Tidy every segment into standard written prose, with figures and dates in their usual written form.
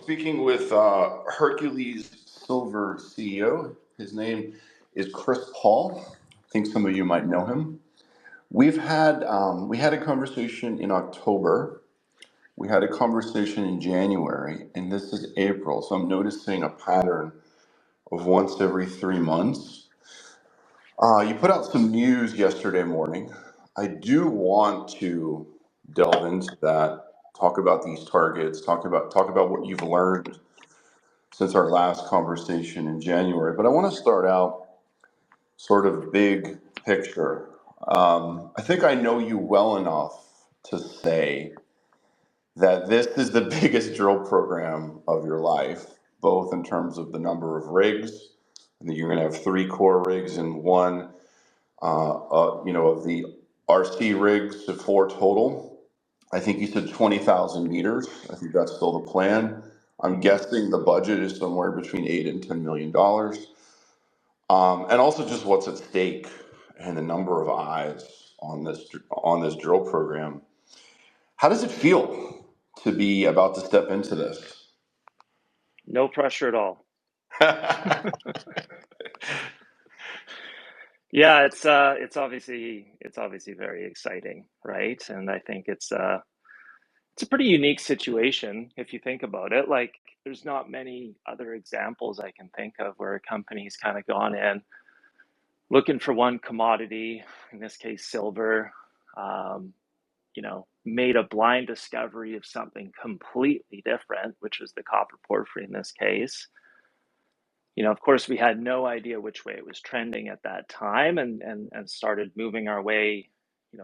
Speaking with Hercules Silver CEO. His name is Chris Paul. I think some of you might know him. We had a conversation in October. We had a conversation in January, and this is April. So I'm noticing a pattern of once every 3 months. You put out some news yesterday morning. I do want to delve into that, talk about these targets, talk about what you've learned since our last conversation in January. But I want to start out sort of big picture. I think I know you well enough to say that this is the biggest drill program of your life, both in terms of the number of rigs. I think you're going to have three core rigs and one, of the RC rigs to four total. I think you said 20,000 meters. I think that's still the plan. I'm guessing the budget is somewhere between $8 and $10 million. And also just what's at stake and the number of eyes on this drill program. How does it feel to be about to step into this? No pressure at all. Yeah, it's obviously very exciting, right? And I think it's a pretty unique situation if you think about it. Like, there's not many other examples I can think of where a company's kind of gone in looking for one commodity, in this case silver, made a blind discovery of something completely different, which was the copper porphyry in this case. Of course, we had no idea which way it was trending at that time, and started moving our way,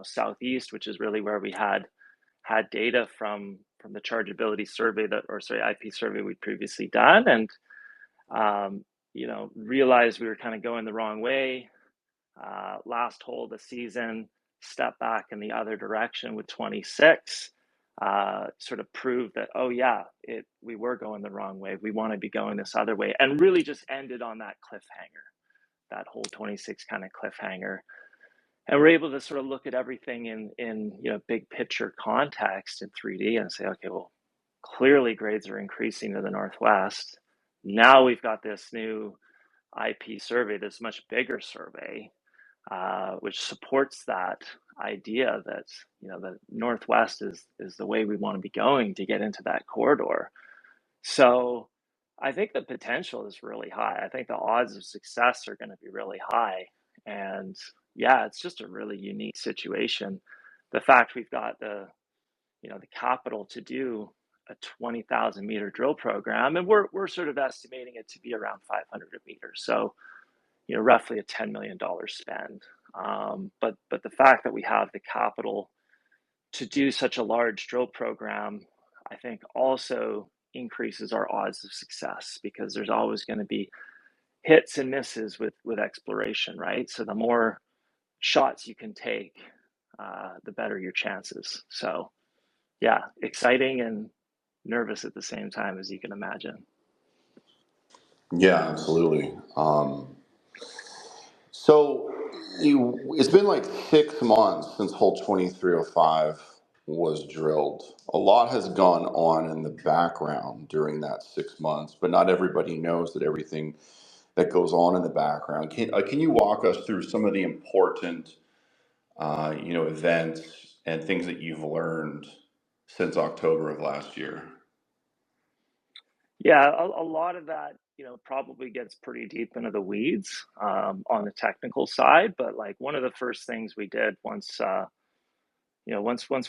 southeast, which is really where we had data from the chargeability survey IP survey we'd previously done, and realized we were kind of going the wrong way. Last hole of the season, step back in the other direction with 26. Sort of proved that, oh yeah, we were going the wrong way. We want to be going this other way, and really just ended on that cliffhanger, that whole 26 kind of cliffhanger. And we're able to sort of look at everything in big picture context in 3D and say, okay, well, clearly grades are increasing to the northwest. Now we've got this new IP survey, this much bigger survey, which supports that idea that the northwest is the way we want to be going to get into that corridor. So I think the potential is really high. I think the odds of success are going to be really high, and yeah, it's just a really unique situation. The fact we've got the capital to do a 20,000 meter drill program, and we're sort of estimating it to be around 500 meters. So roughly a $10 million spend. But the fact that we have the capital to do such a large drill program, I think also increases our odds of success, because there's always going to be hits and misses with exploration, right? So the more shots you can take, the better your chances. So yeah, exciting and nervous at the same time, as you can imagine. Yeah, absolutely. So it's been like 6 months since hole 2305 was drilled. A lot has gone on in the background during that 6 months, but not everybody knows that everything that goes on in the background. Can you walk us through some of the important events and things that you've learned since October of last year? Yeah, a lot of that, probably gets pretty deep into the weeds on the technical side. But like, one of the first things we did once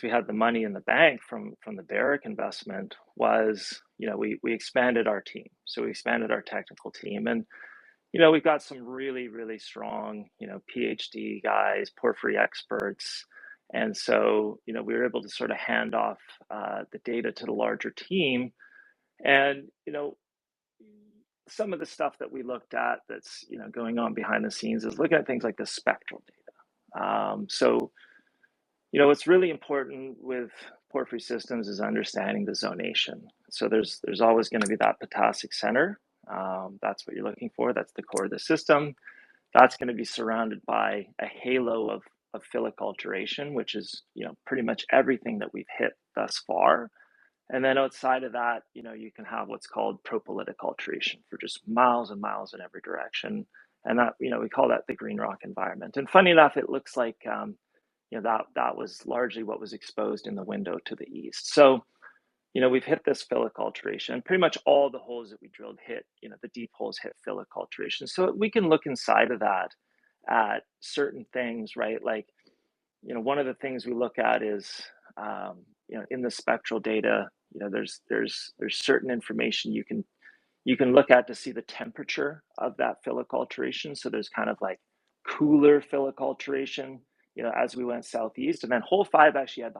we had the money in the bank from the Barrick investment was, we expanded our team. So we expanded our technical team, and we've got some really, really strong, PhD guys, porphyry experts. And so, we were able to sort of hand off the data to the larger team. And, some of the stuff that we looked at that's, going on behind the scenes is looking at things like the spectral data. So, what's really important with porphyry systems is understanding the zonation. So there's always going to be that potassic center. That's what you're looking for. That's the core of the system. That's going to be surrounded by a halo of phyllic alteration, which is pretty much everything that we've hit thus far. And then outside of that, you can have what's called propylitic alteration for just miles and miles in every direction. And that, we call that the green rock environment. And funny enough, it looks like, that was largely what was exposed in the window to the east. So, we've hit this phyllic alteration. Pretty much all the holes that we drilled hit, the deep holes hit phyllic alteration. So we can look inside of that at certain things, right? Like, one of the things we look at is, in the spectral data, there's certain information you can look at to see the temperature of that phyllic alteration. So there's kind of like cooler phyllic alteration, as we went southeast, and then hole 5 actually had the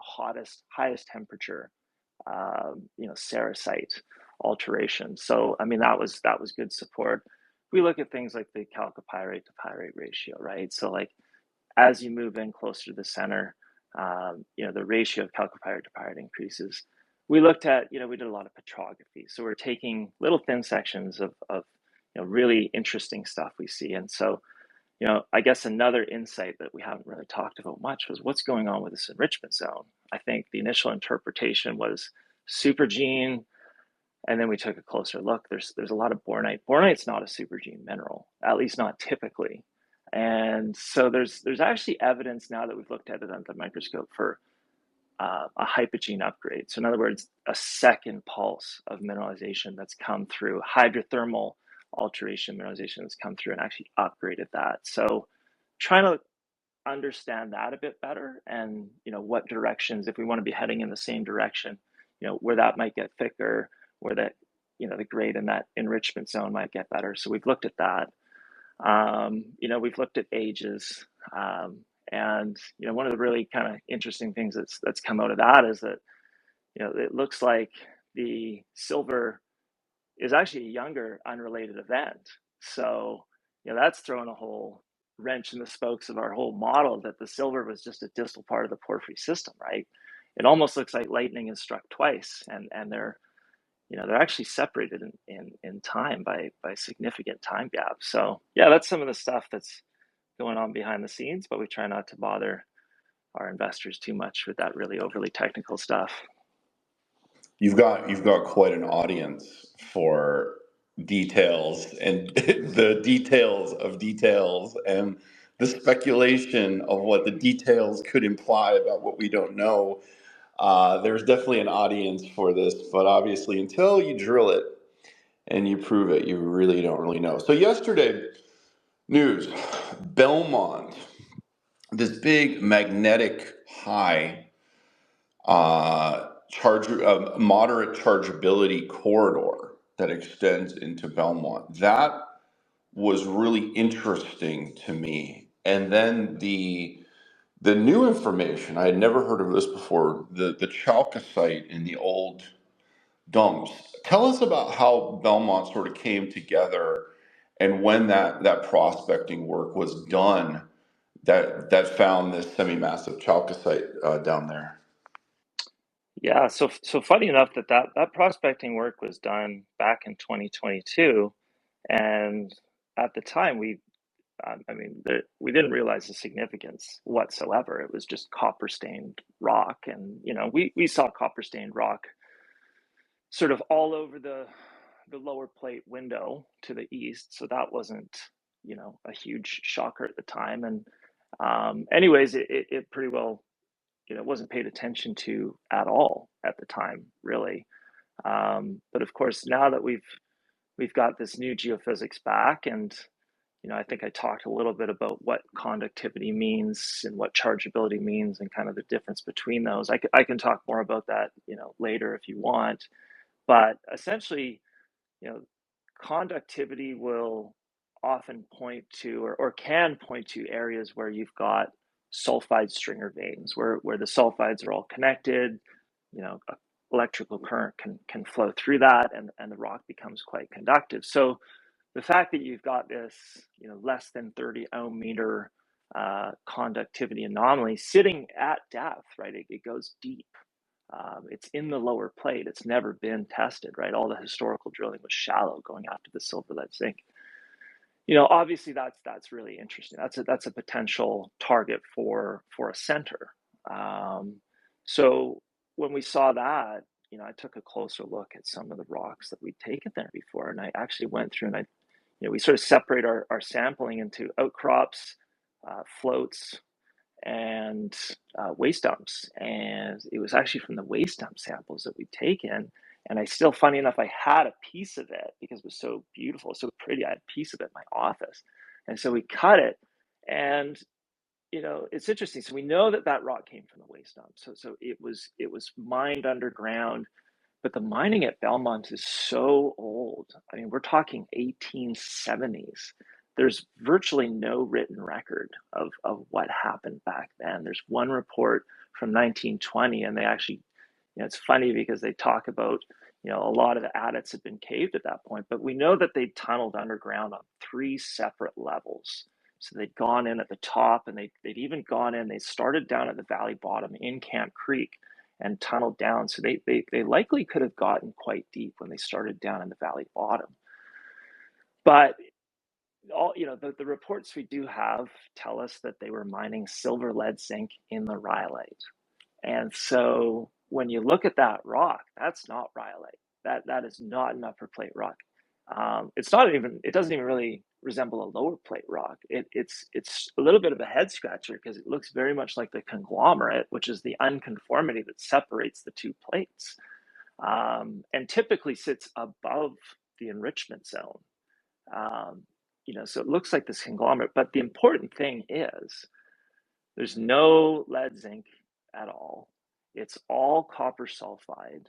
highest temperature, sericite alteration. So I mean that was good support. We look at things like the chalcopyrite to pyrite ratio, right? So like as you move in closer to the center, the ratio of chalcopyrite to pyrite increases. We looked at, we did a lot of petrography. So we're taking little thin sections of really interesting stuff we see. And so, I guess another insight that we haven't really talked about much was what's going on with this enrichment zone. I think the initial interpretation was supergene, and then we took a closer look. There's a lot of bornite. Bornite's not a supergene mineral, at least not typically. And so there's actually evidence now that we've looked at it under the microscope for a hypogene upgrade. So in other words, a second pulse of mineralization that's come through, hydrothermal alteration mineralization that's come through and actually upgraded that. So trying to understand that a bit better, and what directions, if we want to be heading in the same direction, where that might get thicker, where that the grade in that enrichment zone might get better. So we've looked at that. We've looked at ages, and one of the really kind of interesting things that's come out of that is that it looks like the silver is actually a younger unrelated event. So that's throwing a whole wrench in the spokes of our whole model that the silver was just a distal part of the porphyry system, right? It almost looks like lightning has struck twice, and they're actually separated in time by significant time gaps. So yeah, that's some of the stuff that's going on behind the scenes, but we try not to bother our investors too much with that really overly technical stuff. You've got quite an audience for details and the details of details and the speculation of what the details could imply about what we don't know. There's definitely an audience for this, but obviously, until you drill it and you prove it, you really don't really know. So yesterday, news: Belmont, this big magnetic high moderate chargeability corridor that extends into Belmont. That was really interesting to me. And then the new information, I had never heard of this before, the chalcocite in the old dumps. Tell us about how Belmont sort of came together and when that prospecting work was done that found this semi-massive chalcocite down there. Yeah, so funny enough that prospecting work was done back in 2022, and at the time we didn't realize the significance whatsoever. It was just copper stained rock, and we saw copper stained rock sort of all over the lower plate window to the east, so that wasn't a huge shocker at the time. And anyways, it pretty well wasn't paid attention to at all at the time, really. But of course, now that we've got this new geophysics back, and I think I talked a little bit about what conductivity means and what chargeability means and kind of the difference between those. I can talk more about that later if you want. But essentially, you know, conductivity will often point to, or can point to, areas where you've got sulfide stringer veins, where the sulfides are all connected. Electrical current can flow through that, and the rock becomes quite conductive. So the fact that you've got this, less than 30 ohm meter conductivity anomaly sitting at depth, right? It goes deep. It's in the lower plate. It's never been tested, right? All the historical drilling was shallow, going after the silver-lead-zinc. Obviously that's really interesting. That's a potential target for a center. So when we saw that, I took a closer look at some of the rocks that we'd taken there before, and I actually went through and we sort of separate our sampling into outcrops, floats, and waste dumps. And it was actually from the waste dump samples that we'd taken. And I still, funny enough, I had a piece of it because it was so beautiful, so pretty. I had a piece of it in my office. And so we cut it. And it's interesting. So we know that that rock came from the waste dump. So it was mined underground, but the mining at Belmont is so old. I mean, we're talking 1870s. There's virtually no written record of what happened back then. There's one report from 1920, and they actually, it's funny because they talk about, a lot of the adits had been caved at that point, but we know that they tunneled underground on 3 separate levels. So they'd gone in at the top, and they'd even gone in, they started down at the valley bottom in Camp Creek and tunneled down. So they likely could have gotten quite deep when they started down in the valley bottom. But all the reports we do have tell us that they were mining silver, lead, zinc in the rhyolite. And so when you look at that rock, that's not rhyolite. That is not an upper plate rock. It's not even. It doesn't even really resemble a lower plate rock. It's a little bit of a head scratcher because it looks very much like the conglomerate, which is the unconformity that separates the two plates, and typically sits above the enrichment zone. So it looks like this conglomerate. But the important thing is there's no lead zinc at all. It's all copper sulfide,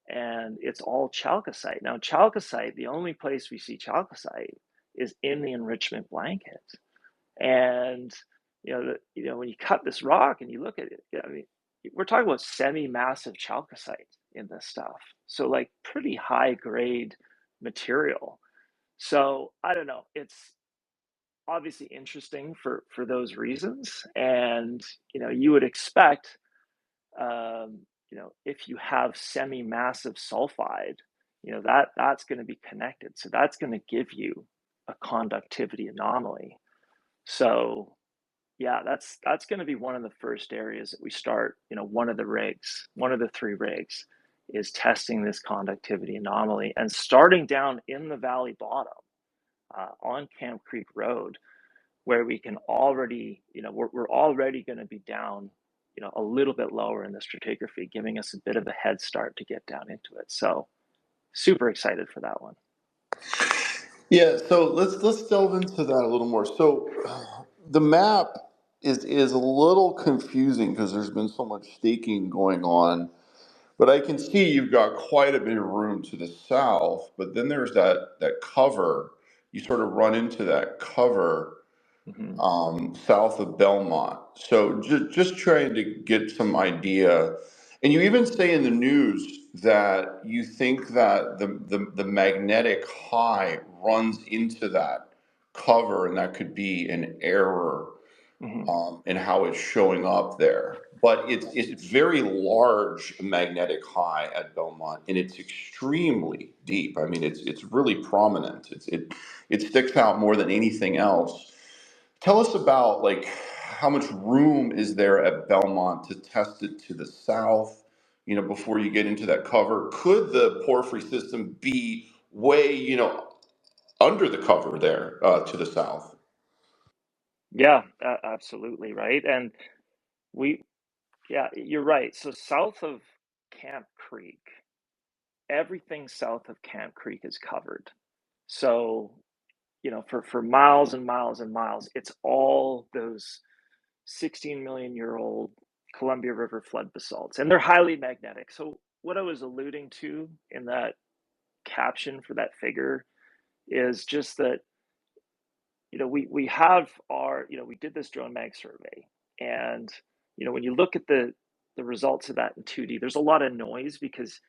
and it's all chalcocite. Now, chalcocite, the only place we see chalcocite is in the enrichment blanket. And when you cut this rock and you look at it, I mean, we're talking about semi-massive chalcocite in this stuff. So like pretty high grade material. So I don't know. It's obviously interesting for those reasons, and you would expect, if you have semi-massive sulfide, that's going to be connected, so that's going to give you a conductivity anomaly. So yeah, that's going to be one of the first areas that we start. One of the 3 rigs is testing this conductivity anomaly and starting down in the valley bottom, on Camp Creek Road, where we can already, we're already going to be down, a little bit lower in the stratigraphy, giving us a bit of a head start to get down into it. So super excited for that one. Yeah, so let's delve into that a little more. So the map is a little confusing because there's been so much staking going on, but I can see you've got quite a bit of room to the south, but then there's that cover. You sort of run into that cover Mm-hmm. south of Belmont. So just trying to get some idea. And you even say in the news that you think that the magnetic high runs into that cover, and that could be an error Mm-hmm. in how it's showing up there. But it's very large magnetic high at Belmont, and it's extremely deep. I mean, it's really prominent. It sticks out more than anything else. Tell us about like how much room is there at Belmont to test it to the south, before you get into that cover. Could the porphyry system be way, under the cover there to the south? Yeah, absolutely right. And we, yeah, you're right. So south of Camp Creek, everything south of Camp Creek is covered. So, for miles and miles and miles, it's all those 16 million year old Columbia River flood basalts, and they're highly magnetic. So, what I was alluding to in that caption for that figure is just that, we have our, we did this drone mag survey, and, when you look at the results of that in 2D, there's a lot of noise because,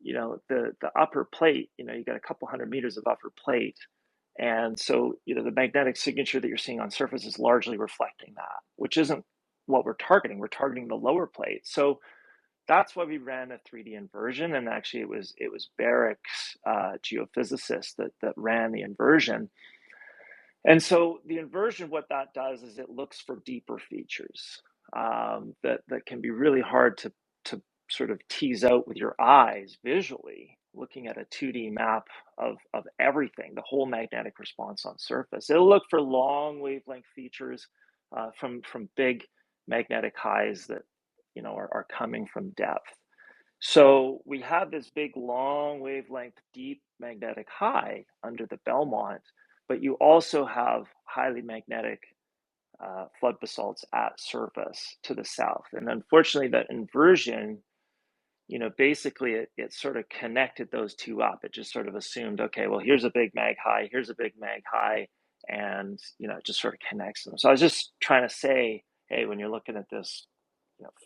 the upper plate, you got a couple hundred meters of upper plate. And so, the magnetic signature that you're seeing on surface is largely reflecting that, which isn't what we're targeting. We're targeting the lower plate. So that's why we ran a 3D inversion. And actually, it was Barrick's geophysicist that ran the inversion. And so the inversion, what that does is it looks for deeper features, that can be really hard to sort of tease out with your eyes visually, looking at a 2D map of everything, the whole magnetic response on surface. It'll look for long wavelength features from big magnetic highs that are coming from depth. So we have this big long wavelength deep magnetic high under the Belmont, but you also have highly magnetic flood basalts at surface to the south. And unfortunately, that inversion, basically it sort of connected those two up. It just sort of assumed, okay, well, here's a big mag high, here's a big mag high, and it just sort of connects them. So I was just trying to say, hey, when you're looking at this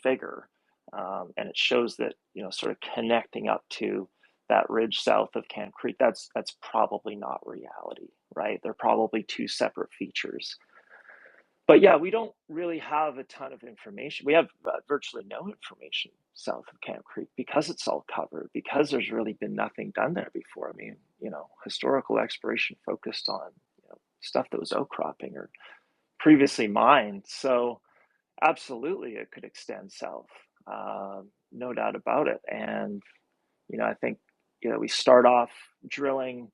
figure, and it shows that sort of connecting up to that ridge south of Camp Creek, that's probably not reality, right? They're probably two separate features. But yeah, we don't really have a ton of information. We have virtually no information south of Camp Creek because it's all covered, because there's really been nothing done there before. I mean, historical exploration focused on stuff that was outcropping or previously mined. So absolutely, it could extend south, no doubt about it. And I think we start off drilling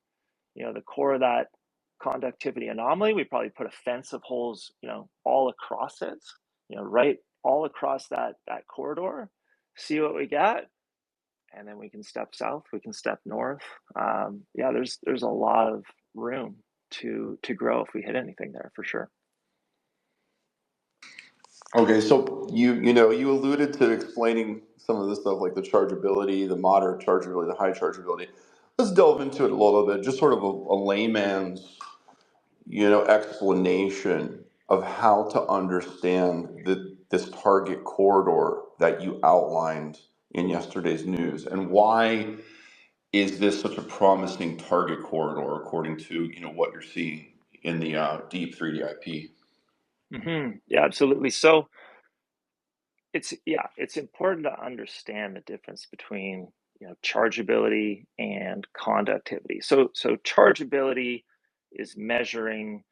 the core of that conductivity anomaly. We probably put a fence of holes all across it, right all across that corridor, see what we get, and then we can step south, we can step north. Yeah, there's a lot of room to grow if we hit anything there, for sure. Okay, so you alluded to explaining some of this stuff like the chargeability, the moderate chargeability, the high chargeability. Let's delve into it a little bit, just sort of a layman's explanation of how to understand this target corridor that you outlined in yesterday's news, and why is this such a promising target corridor according to what you're seeing in the deep 3D IP? Yeah, absolutely. So it's important to understand the difference between chargeability and conductivity. So chargeability is measuring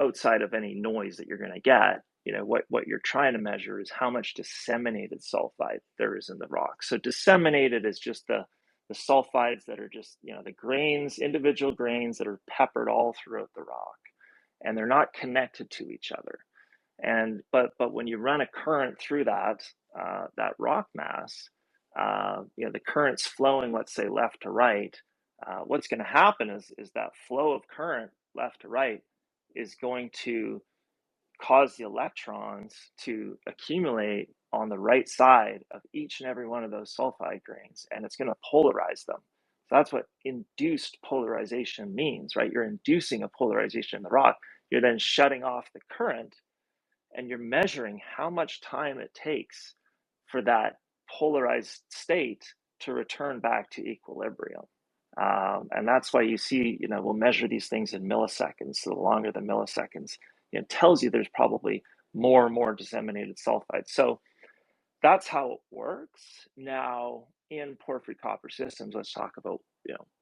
outside of any noise that you're going to get. What you're trying to measure is how much disseminated sulfide there is in the rock. So disseminated is just the sulfides that are just the grains, individual grains that are peppered all throughout the rock, and they're not connected to each other. And but when you run a current through that rock mass, the current's flowing, let's say left to right. What's going to happen is that flow of current left to right is going to cause the electrons to accumulate on the right side of each and every one of those sulfide grains, and it's going to polarize them. So that's what induced polarization means, right? You're inducing a polarization in the rock. You're then shutting off the current, and you're measuring how much time it takes for that polarized state to return back to equilibrium. And that's why you see, we'll measure these things in milliseconds. So the longer the milliseconds, it tells you there's probably more and more disseminated sulfide. So that's how it works. Now, in porphyry copper systems, let's talk about,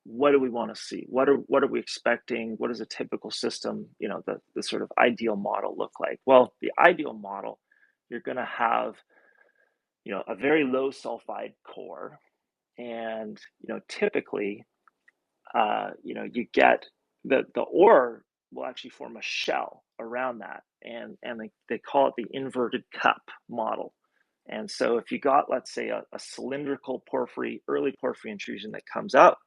what do we want to see? What are we expecting? What does a typical system, the sort of ideal model look like? Well, the ideal model, you're going to have, a very low sulfide core. And, typically, you get the ore will actually form a shell around that. And they call it the inverted cup model. And so if you got, let's say, a cylindrical porphyry, early porphyry intrusion that comes up,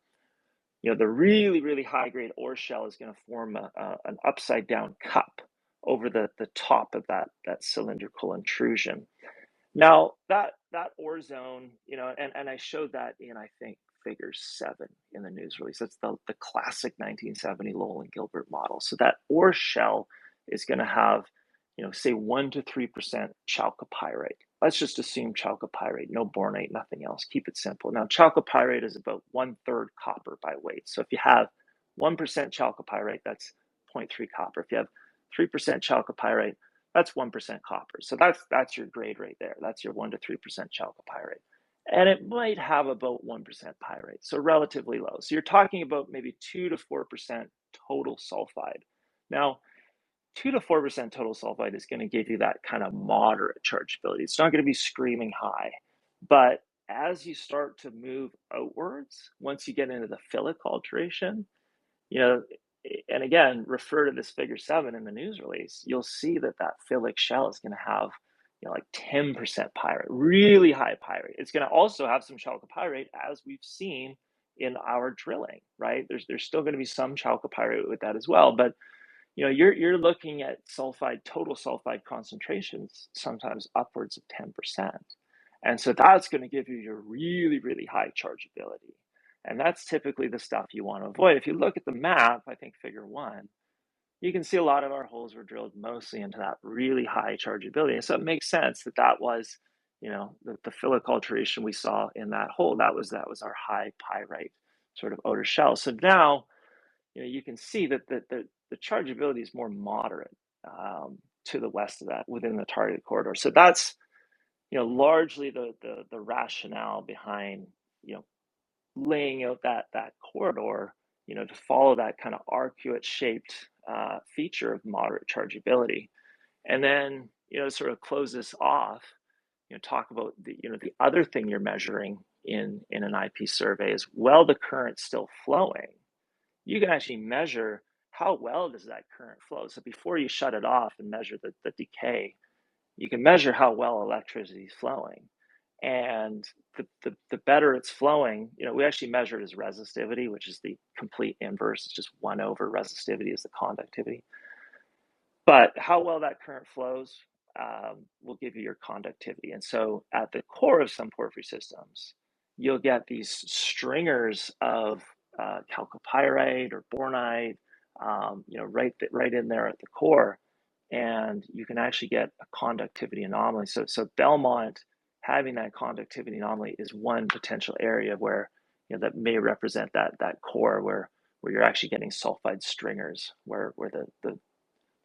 the really, really high grade ore shell is going to form an upside down cup over the top of that cylindrical intrusion. Now that ore zone, and I showed that in, I think, figure 7 in the news release. That's the classic 1970 Lowell and Gilbert model. So that ore shell is going to have, say 1 to 3% chalcopyrite. Let's just assume chalcopyrite, no bornate, nothing else. Keep it simple. Now, chalcopyrite is about 1/3 copper by weight. So if you have 1% chalcopyrite, that's 0.3 copper. If you have 3% chalcopyrite, that's 1% copper. So that's your grade right there. That's your 1 to 3% chalcopyrite. And it might have about 1% pyrite, so relatively low. So you're talking about maybe 2 to 4% total sulfide. Now, 2 to 4% total sulfide is going to give you that kind of moderate chargeability. It's not going to be screaming high, but as you start to move outwards, once you get into the phyllic alteration, you know, and again, refer to this figure 7 in the news release, you'll see that that phyllic shell is going to have, you know, like 10% pyrite, really high pyrite. It's going to also have some chalcopyrite, as we've seen in our drilling, right? There's still going to be some chalcopyrite with that as well, but you know, you're looking at sulfide, total sulfide concentrations, sometimes upwards of 10%. And so that's going to give you your really, really high chargeability. And that's typically the stuff you want to avoid. If you look at the map, I think figure 1, you can see a lot of our holes were drilled mostly into that really high chargeability. And so it makes sense that that was, you know, the phyllic alteration we saw in that hole. That was our high pyrite sort of outer shell. So now, you know, you can see that the chargeability is more moderate to the west of that within the target corridor. So that's, you know, largely the rationale behind, you know, laying out that corridor, you know, to follow that kind of arcuate shaped feature of moderate chargeability. And then, you know, sort of close this off, you know, talk about the, you know, the other thing you're measuring in an IP survey is, well, the current's still flowing. You can actually measure how well does that current flow. So before you shut it off and measure the decay, you can measure how well electricity is flowing. And the better it's flowing, you know, we actually measure it as resistivity, which is the complete inverse. It's just 1 over resistivity is the conductivity. But how well that current flows will give you your conductivity. And so at the core of some porphyry systems, you'll get these stringers of chalcopyrite or bornite, you know, right in there at the core, and you can actually get a conductivity anomaly. So Belmont having that conductivity anomaly is one potential area where, you know, that may represent that core where you're actually getting sulfide stringers, where the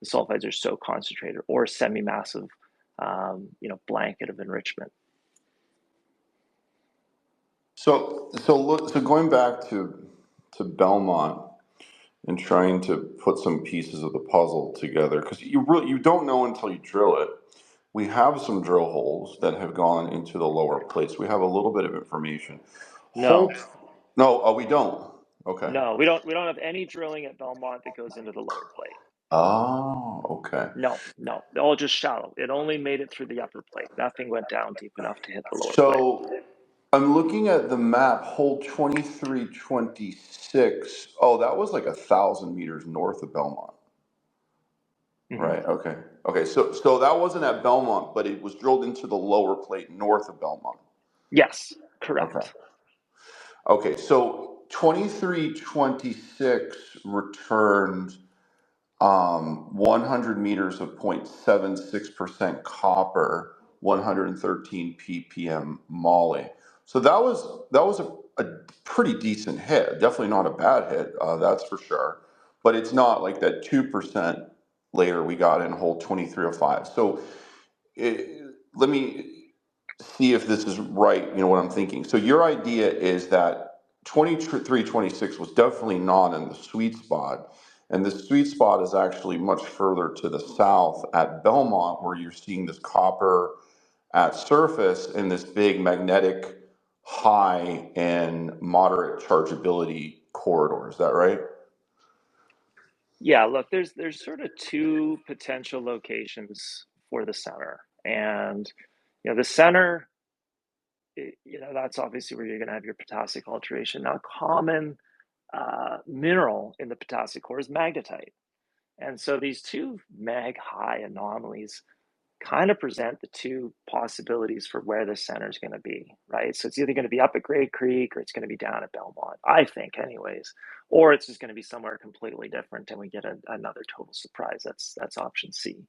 sulfides are so concentrated, or semi-massive, you know, blanket of enrichment. So going back to Belmont and trying to put some pieces of the puzzle together, because you don't know until you drill it. We have some drill holes that have gone into the lower plates. We have a little bit of information. No, No, we don't. Okay. no, we don't have any drilling at Belmont that goes into the lower plate. Oh, okay. No, all just shallow. It only made it through the upper plate. Nothing went down deep enough to hit the lower plate. So I'm looking at the map, hole 2326. Oh, that was like 1,000 meters north of Belmont. Mm-hmm. Right. Okay. Okay. So that wasn't at Belmont, but it was drilled into the lower plate north of Belmont. Yes, Okay. correct. Okay. So 2326 returned 100 meters of 0.76% copper, 113 ppm moly. So that was a pretty decent hit. Definitely not a bad hit, that's for sure. But it's not like that 2% later we got in hole 2305. So let me see if this is right. You know what I'm thinking. So your idea is that 2326 was definitely not in the sweet spot. And the sweet spot is actually much further to the south at Belmont, where you're seeing this copper at surface in this big magnetic high and moderate chargeability corridor. Is that right? Yeah, look, there's sort of two potential locations for the center. And, you know, the center, you know, that's obviously where you're going to have your potassic alteration. Now, a common mineral in the potassic core is magnetite. And so these two mag high anomalies kind of present the two possibilities for where the center is going to be, right? So it's either going to be up at Grey Creek or it's going to be down at Belmont, I think, anyways, or it's just going to be somewhere completely different and we get another total surprise. That's option C.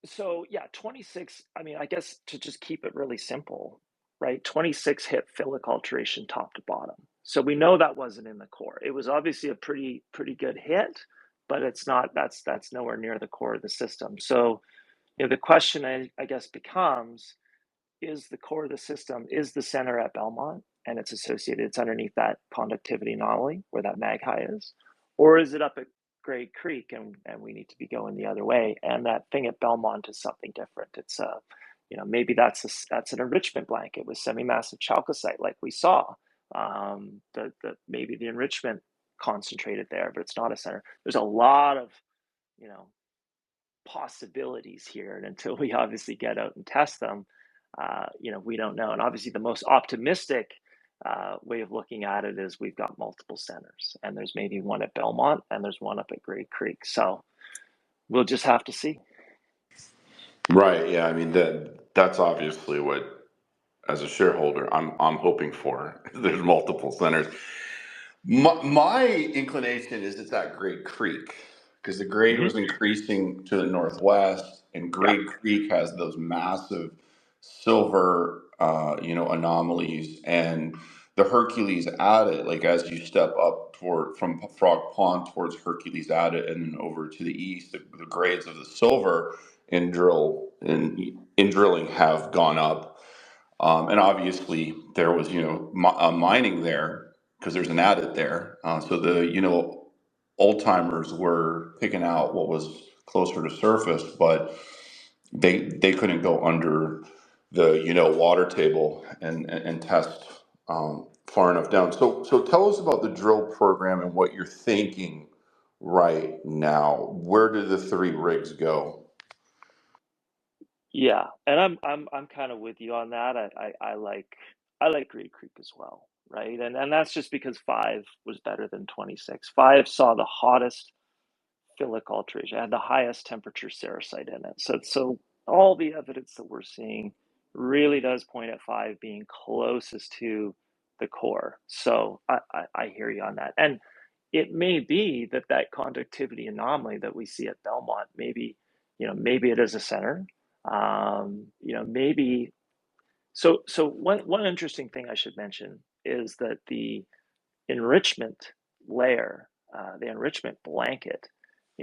So yeah, 26. I mean, I guess to just keep it really simple, right? 26 hit phyllic alteration top to bottom. So we know that wasn't in the core. It was obviously a pretty good hit, but it's not. That's nowhere near the core of the system. So, you know, the question I guess becomes: is the core of the system, is the center at Belmont and it's associated? It's underneath that conductivity anomaly where that mag high is, or is it up at Great Creek, and we need to be going the other way. And that thing at Belmont is something different. It's a, maybe that's an enrichment blanket with semi-massive chalcocite, like we saw. Maybe the enrichment concentrated there, but it's not a center. There's a lot of, you know, possibilities here, and until we obviously get out and test them, we don't know. And obviously, the most optimistic way of looking at it is we've got multiple centers, and there's maybe one at Belmont and there's one up at Great Creek. So we'll just have to see. Right. Yeah. I mean that's obviously what, as a shareholder, I'm hoping for. There's multiple centers. My inclination is it's at Great Creek because the grade Mm-hmm. was increasing to the northwest, and Yeah. Great Creek has those massive silver, anomalies, and the Hercules adit. Like as you step up toward from Frog Pond towards Hercules adit, and then over to the east, the grades of the silver in drilling have gone up. And obviously, there was, mining there because there's an adit there. So the, old timers were picking out what was closer to surface, but they couldn't go under the, water table and test far enough down. So tell us about the drill program and what you're thinking right now. Where do the three rigs go? Yeah, and I'm kind of with you on that. I like Great Creek as well, right? And that's just because 5 was better than 26. 5 saw the hottest phyllic alteration, had the highest temperature sericite in it. So all the evidence that we're seeing really does point at 5 being closest to the core. So I hear you on that. And it may be that conductivity anomaly that we see at Belmont, maybe it is a center. Maybe so one interesting thing I should mention is that the enrichment layer, the enrichment blanket,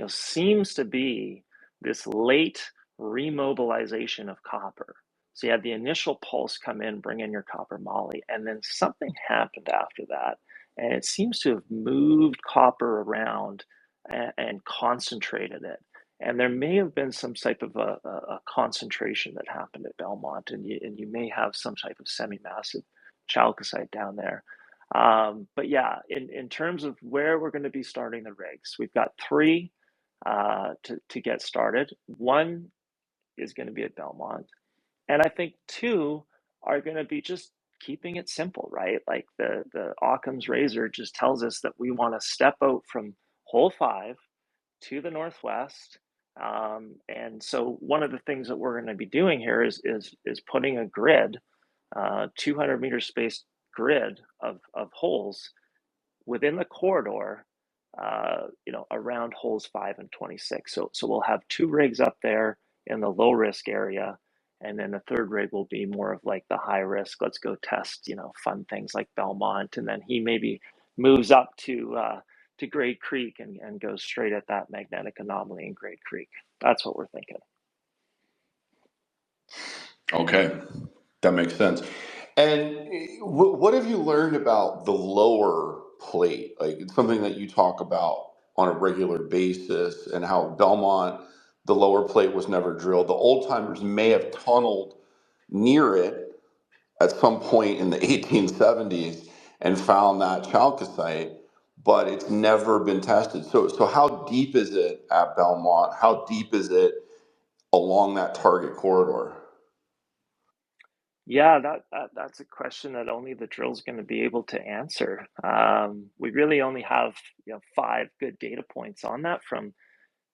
seems to be this late remobilization of copper. So you had the initial pulse come in, bring in your copper moly, and then something happened after that, and it seems to have moved copper around and concentrated it. And there may have been some type of a concentration that happened at Belmont, and you may have some type of semi-massive chalcocite down there. But yeah, in terms of where we're going to be starting the rigs, we've got 3 to get started. 1 is going to be at Belmont, and I think 2 are going to be just keeping it simple, right? Like the Occam's razor just tells us that we want to step out from hole 5 to the northwest. And so one of the things that we're going to be doing here is putting a grid, 200-meter spaced grid of holes within the corridor, around holes 5 and 26. So we'll have 2 rigs up there in the low risk area, and then the third rig will be more of like the high risk. Let's go test, fun things like Belmont, and then he maybe moves up to Great Creek and goes straight at that magnetic anomaly in Great Creek. That's what we're thinking. Okay, that makes sense. And what have you learned about the lower plate? Like it's something that you talk about on a regular basis, and how Belmont, the lower plate was never drilled. The old timers may have tunneled near it at some point in the 1870s and found that chalcocite, but it's never been tested. So how deep is it at Belmont? How deep is it along that target corridor? Yeah, that's a question that only the drill's going to be able to answer. We really only have 5 good data points on that from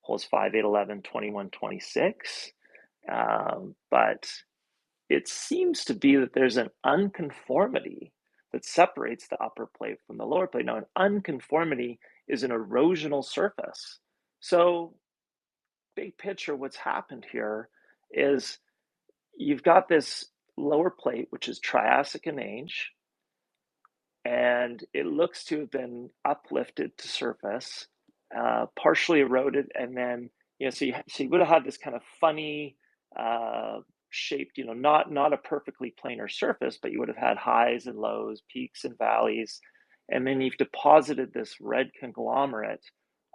holes 5, 8, 11, 21, 26. But it seems to be that there's an unconformity that separates the upper plate from the lower plate. Now, an unconformity is an erosional surface. So, big picture, what's happened here is you've got this lower plate, which is Triassic in age, and it looks to have been uplifted to surface, partially eroded, and then so you would have had this kind of funny shaped, not a perfectly planar surface, but you would have had highs and lows, peaks and valleys, and then you've deposited this red conglomerate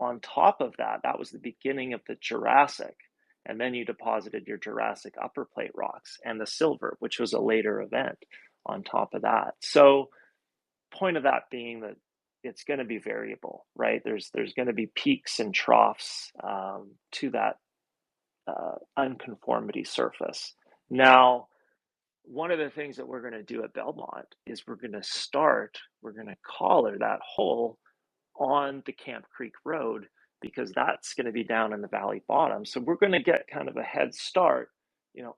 on top of that, that was the beginning of the Jurassic. And then you deposited your Jurassic upper plate rocks and the silver, which was a later event on top of that. So point of that being that it's going to be variable, right? There's going to be peaks and troughs to that unconformity surface. Now, one of the things that we're going to do at Belmont is we're going to collar that hole on the Camp Creek Road, because that's going to be down in the valley bottom. So we're going to get kind of a head start,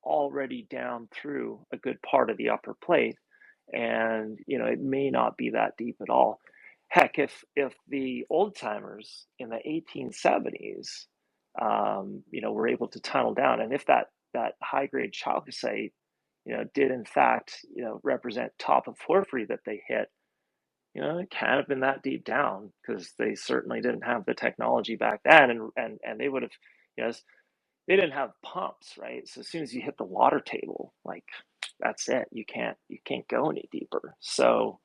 already down through a good part of the upper plate. And, it may not be that deep at all. Heck, if the old timers in the 1870s, were able to tunnel down, and if that high grade chalcocite, did in fact, represent top of porphyry that they hit, it can't have been that deep down, because they certainly didn't have the technology back then, and they would have, they didn't have pumps, right? So as soon as you hit the water table, like, that's it. You can't go any deeper. So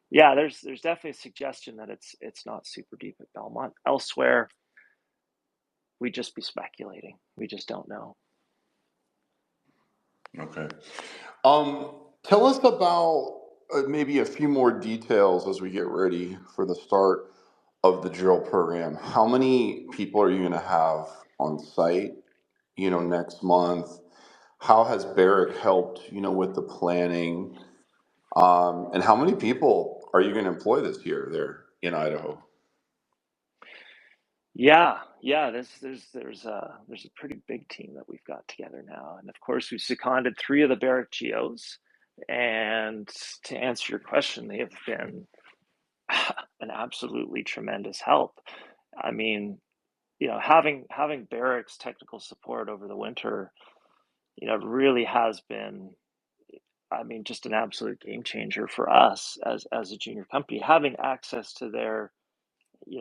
yeah, there's definitely a suggestion that it's not super deep at Belmont. Elsewhere, we'd just be speculating. We just don't know. Okay. Tell us about maybe a few more details as we get ready for the start of the drill program. How many people are you going to have on site, next month? How has Barrick helped, with the planning? And how many people are you going to employ this year there in Idaho? Yeah. There's a pretty big team that we've got together now, and of course we've seconded 3 of the Barrick geos. And to answer your question, they have been an absolutely tremendous help. I mean, having Barrick's technical support over the winter, really has been, I mean, just an absolute game changer for us as a junior company. Having access to their,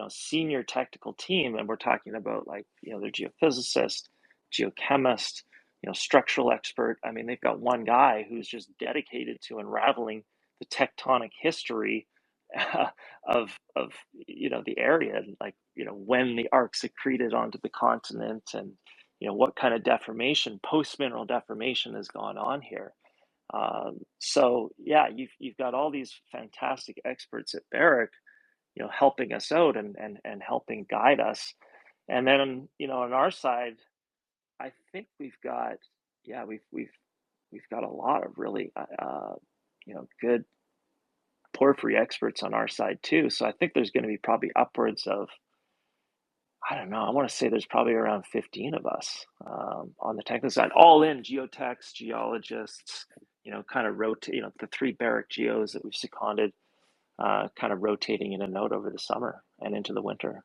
senior technical team, and we're talking about, like, their geophysicist, geochemist, structural expert. I mean, they've got one guy who's just dedicated to unraveling the tectonic history of the area, like, when the arc secreted onto the continent, and what kind of deformation, post mineral deformation, has gone on here. So yeah, you've got all these fantastic experts at Barrick, helping us out, and helping guide us. And then, on our side, I think we've got, yeah, we've got a lot of really, good porphyry experts on our side too. So I think there's going to be probably upwards of, I don't know, I want to say there's probably around 15 of us on the technical side, all in geotechs, geologists, kind of rotate, the 3 Barrick geos that we've seconded, kind of rotating in and out over the summer and into the winter.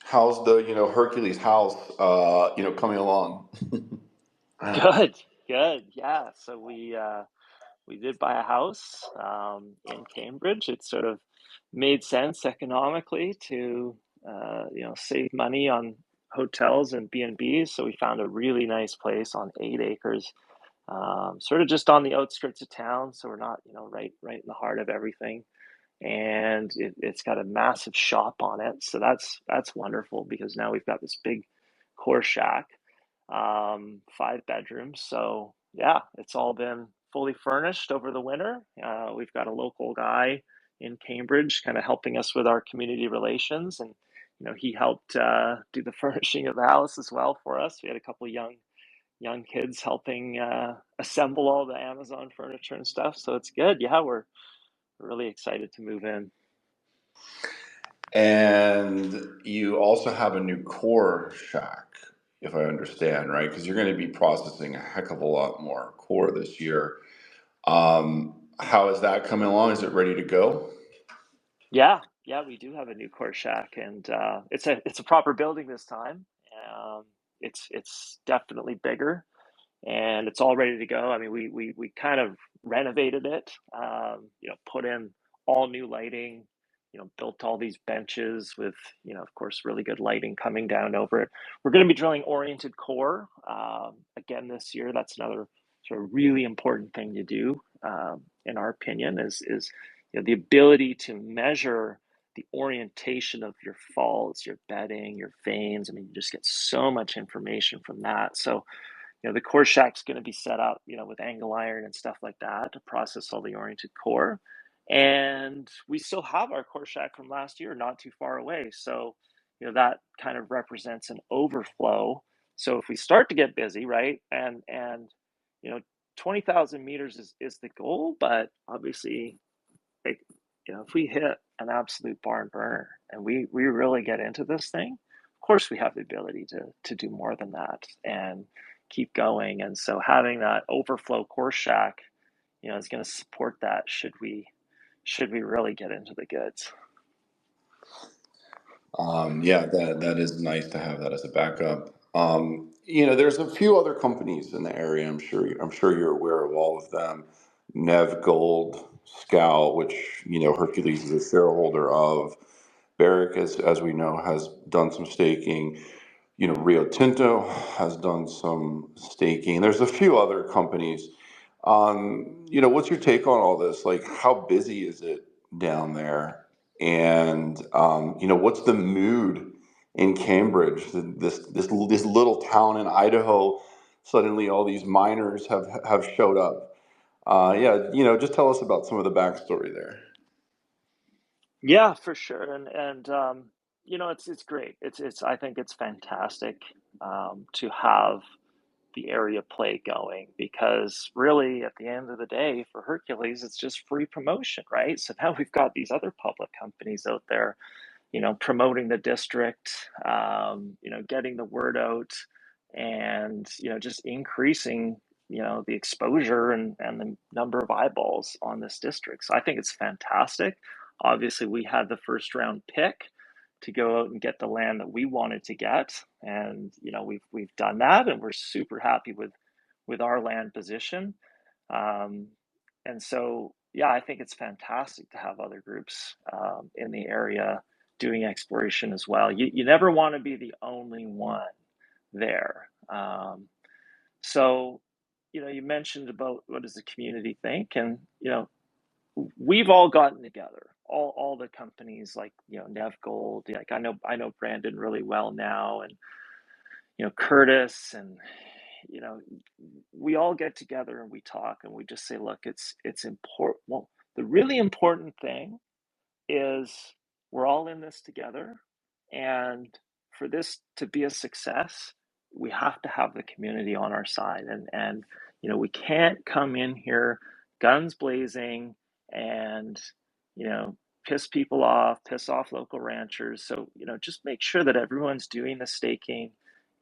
How's the, Hercules House, coming along? Good, good. Yeah. So we did buy a house in Cambridge. It sort of made sense economically to save money on hotels and B&Bs. So we found a really nice place on 8 acres, sort of just on the outskirts of town. So we're not, right in the heart of everything. And it's got a massive shop on it. So that's wonderful, because now we've got this big core shack, 5 bedrooms. So yeah, it's all been fully furnished over the winter. We've got a local guy in Cambridge kind of helping us with our community relations, and he helped do the furnishing of the house as well for us. We had a couple of young kids helping assemble all the Amazon furniture and stuff. So it's good. Yeah, we're really excited to move in. And you also have a new core shack, if I understand, right? Because you're going to be processing a heck of a lot more core this year. How is that coming along? Is it ready to go? Yeah, we do have a new core shack, and it's a proper building this time. Um, it's definitely bigger, and it's all ready to go. I mean, we kind of renovated it, put in all new lighting, built all these benches with, of course, really good lighting coming down over it. We're going to be drilling oriented core again this year. That's another sort of really important thing to do, in our opinion, is the ability to measure the orientation of your faults, your bedding, your veins. I mean, you just get so much information from that. So, the core shack's going to be set up, with angle iron and stuff like that to process all the oriented core. And we still have our core shack from last year, not too far away. So, that kind of represents an overflow. So if we start to get busy, right, and 20,000 meters is the goal, but obviously, like, if we hit an absolute barn burner and we really get into this thing, of course we have the ability to do more than that and keep going. And so having that overflow core shack, is going to support that should we really get into the goods. Yeah, that is nice to have that as a backup. There's a few other companies in the area. I'm sure you're aware of all of them. Nev Gold, Scout, which Hercules is a shareholder of. Barrick, as we know, has done some staking. Rio Tinto has done some staking. There's a few other companies. What's your take on all this? Like, how busy is it down there? And what's the mood in Cambridge? This little town in Idaho. Suddenly, all these miners have showed up. Yeah, just tell us about some of the backstory there. Yeah, for sure. And it's great. It's I think it's fantastic to have the area play going, because really at the end of the day for Hercules it's just free promotion, right? So now we've got these other public companies out there, promoting the district, getting the word out, and just increasing the exposure and the number of eyeballs on this district. So I think it's fantastic. Obviously we had the first round pick to go out and get the land that we wanted to get, and we've done that, and we're super happy with our land position. um, and so yeah, I think it's fantastic to have other groups in the area doing exploration as well. You never want to be the only one there. So you mentioned about what does the community think, and we've all gotten together, all the companies, like Nev Gold. Like I know Brandon really well now, and Curtis, and you know we all get together and we talk and we just say, look, it's important. Well, the really important thing is we're all in this together, and for this to be a success, we have to have the community on our side, and we can't come in here guns blazing and you know piss off local ranchers. So just make sure that everyone's doing the staking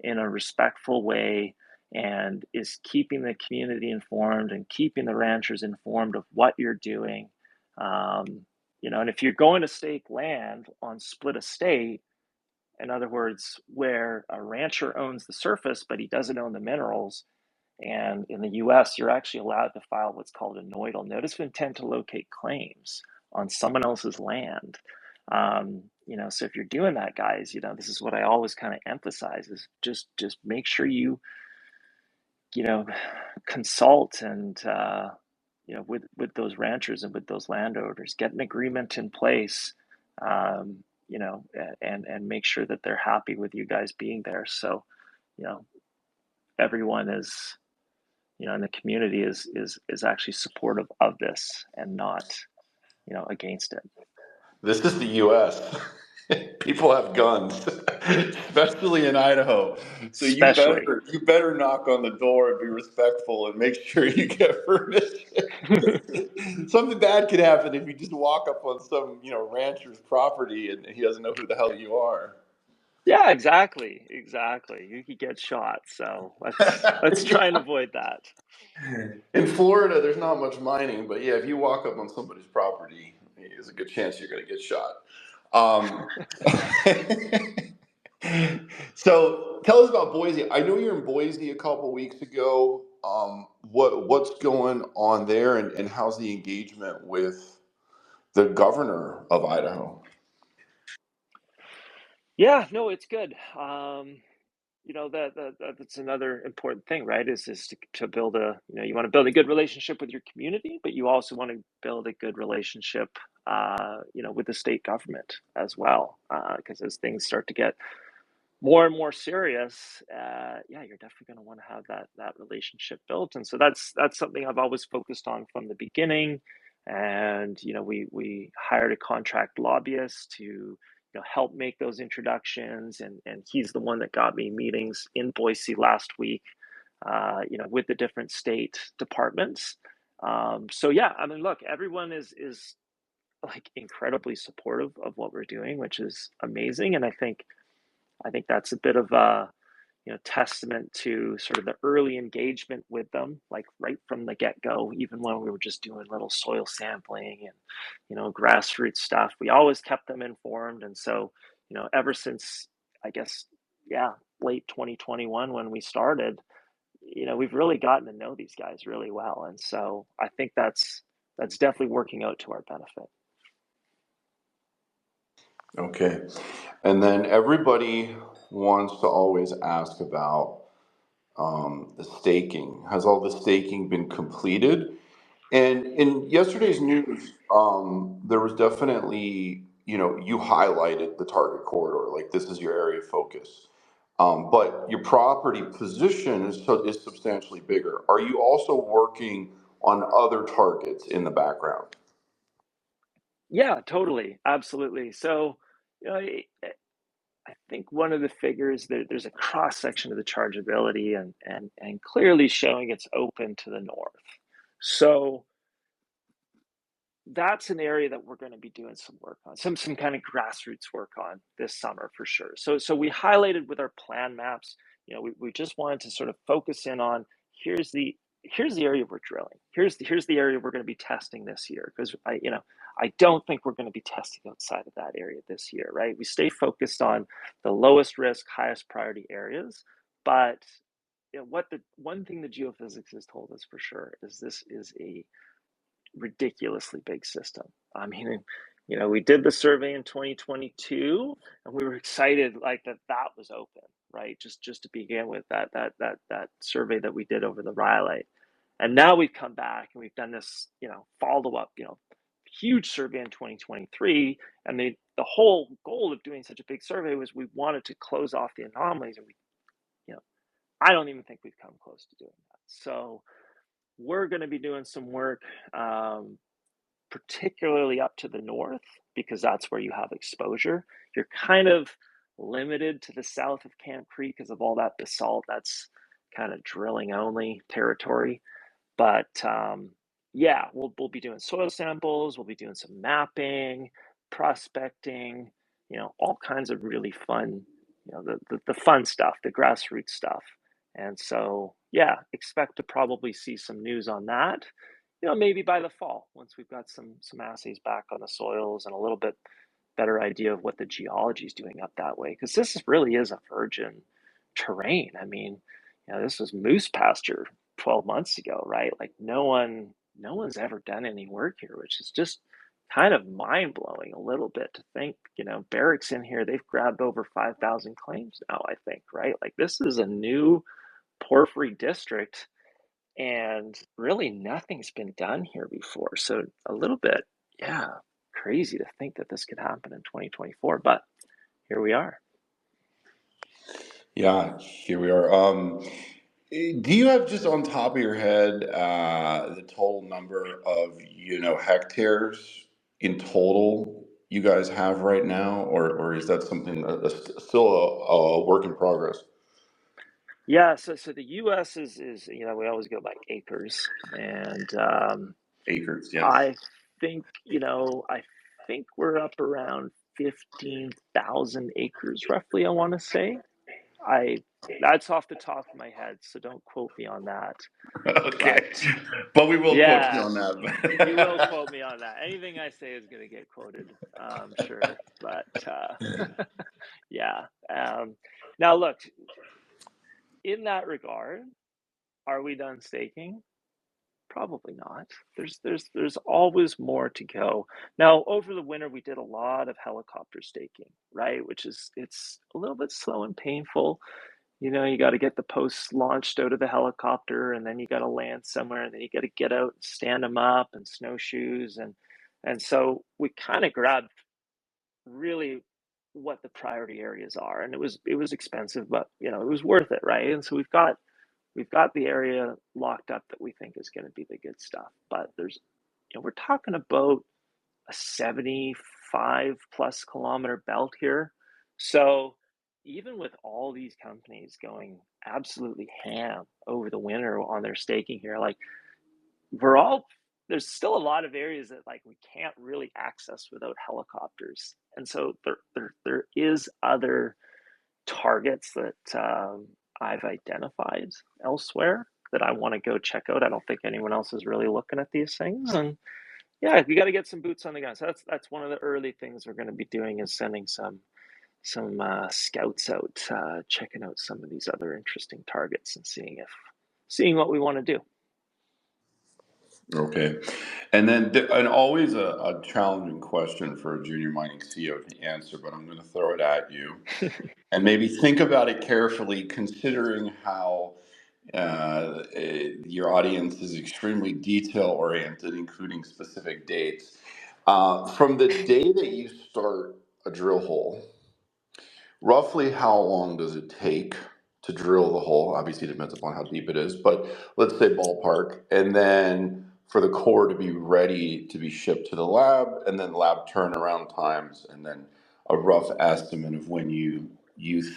in a respectful way and is keeping the community informed and keeping the ranchers informed of what you're doing. um, and if you're going to stake land on split estate, in other words, where a rancher owns the surface but he doesn't own the minerals, and in the US, you're actually allowed to file what's called a noidal notice of intent to locate claims on someone else's land. So if you're doing that, guys, this is what I always kind of emphasize: is just make sure you know consult and with those ranchers and with those landowners, get an agreement in place, and make sure that they're happy with you guys being there. So you know everyone is in the community is actually supportive of this and not against it. This is the U.S. People have guns, especially in Idaho. So you Especially. better you better knock on the door and be respectful and make sure you get permission. Something bad could happen if you just walk up on some rancher's property and he doesn't know who the hell you are. Yeah, exactly, you could get shot, so let's try and avoid that. In Florida, there's not much mining, but yeah, if you walk up on somebody's property, there's a good chance you're going to get shot. Um, so tell us about Boise. I know you're in Boise a couple weeks ago. What's going on there, and how's the engagement with the governor of Idaho? Yeah, no, it's good. That's another important thing, right? Is to build a, you want to build a good relationship with your community, but you also want to build a good relationship with the state government as well, because as things start to get more and more serious, you're definitely going to want to have that relationship built, and so that's something I've always focused on from the beginning. And we hired a contract lobbyist to help make those introductions, and he's the one that got me meetings in Boise last week, with the different state departments. So yeah, I mean, look, everyone is like incredibly supportive of what we're doing, which is amazing, and I think that's a bit of a testament to sort of the early engagement with them, like right from the get-go, even when we were just doing little soil sampling and grassroots stuff. We always kept them informed, and so ever since, I guess, yeah, late 2021 when we started, we've really gotten to know these guys really well, and so I think that's definitely working out to our benefit. Okay. And then everybody wants to always ask about the staking. Has all the staking been completed? And in yesterday's news, there was definitely, you highlighted the target corridor, like this is your area of focus. But your property position is substantially bigger. Are you also working on other targets in the background? Yeah, totally, absolutely. So I think one of the figures there's a cross section of the chargeability, and clearly showing it's open to the north. So that's an area that we're going to be doing some work on, some kind of grassroots work on this summer for sure. So we highlighted with our plan maps, we just wanted to sort of focus in on here's the area we're drilling. Here's the area we're going to be testing this year, because I don't think we're going to be testing outside of that area this year, right? We stay focused on the lowest risk, highest priority areas, but what the one thing the geophysics has told us for sure is this is a ridiculously big system. I mean, we did the survey in 2022, and we were excited like that was open, right? Just to begin with, that survey that we did over the rhyolite, and now we've come back and we've done this, follow up, huge survey in 2023, and the whole goal of doing such a big survey was we wanted to close off the anomalies, and you know, I don't even think we've come close to doing that. So we're going to be doing some work, particularly up to the north, because that's where you have exposure. You're kind of limited to the south of Camp Creek because of all that basalt. That's kind of drilling only territory. But yeah, we'll be doing soil samples. We'll be doing some mapping, prospecting, all kinds of really fun, the fun stuff, the grassroots stuff. And so, yeah, expect to probably see some news on that, maybe by the fall, once we've got some assays back on the soils and a little bit better idea of what the geology is doing up that way. Because this really is a virgin terrain. I mean, this was moose pasture 12 months ago, right? Like no one's ever done any work here, which is just kind of mind blowing a little bit to think, Barrick's in here, they've grabbed over 5,000 claims now, I think, right? Like this is a new porphyry district, and really nothing's been done here before. So a little bit, yeah, crazy to think that this could happen in 2024, but here we are. Yeah, here we are. Do you have just on top of your head the total number of hectares in total you guys have right now, or is that something that's still a work in progress? Yeah, so the US is we always go by acres, and Acres, yes. I think we're up around 15,000 acres roughly, I want to say. I That's off the top of my head, so don't quote me on that. Okay, But but we will quote you yeah, on you will that. quote me on that. Anything I say is going to get quoted, I'm sure. But yeah. Now, look, in that regard, are we done staking? Probably not. There's always more to go. Now, over the winter, we did a lot of helicopter staking, right? It's a little bit slow and painful. You got to get the posts launched out of the helicopter, and then you got to land somewhere, and then you got to get out and stand them up and snowshoes, and And so we kind of grabbed really what the priority areas are, and it was expensive, but it was worth it, right? And so we've got the area locked up that we think is going to be the good stuff. But there's, we're talking about a 75 plus kilometer belt here. So even with all these companies going absolutely ham over the winter on their staking here, like there's still a lot of areas that like we can't really access without helicopters. And so there is other targets that I've identified elsewhere that I want to go check out. I don't think anyone else is really looking at these things, and yeah, we got to get some boots on the ground. So that's one of the early things we're going to be doing, is sending some scouts out, checking out some of these other interesting targets and seeing what we want to do. Okay. And then, and always a challenging question for a junior mining CEO to answer, but I'm going to throw it at you. And maybe think about it carefully, considering how your audience is extremely detail oriented, including specific dates. From the day that you start a drill hole, roughly how long does it take to drill the hole? Obviously, it depends upon how deep it is, but let's say ballpark. And then for the core to be ready to be shipped to the lab, and then lab turnaround times, and then a rough estimate of when you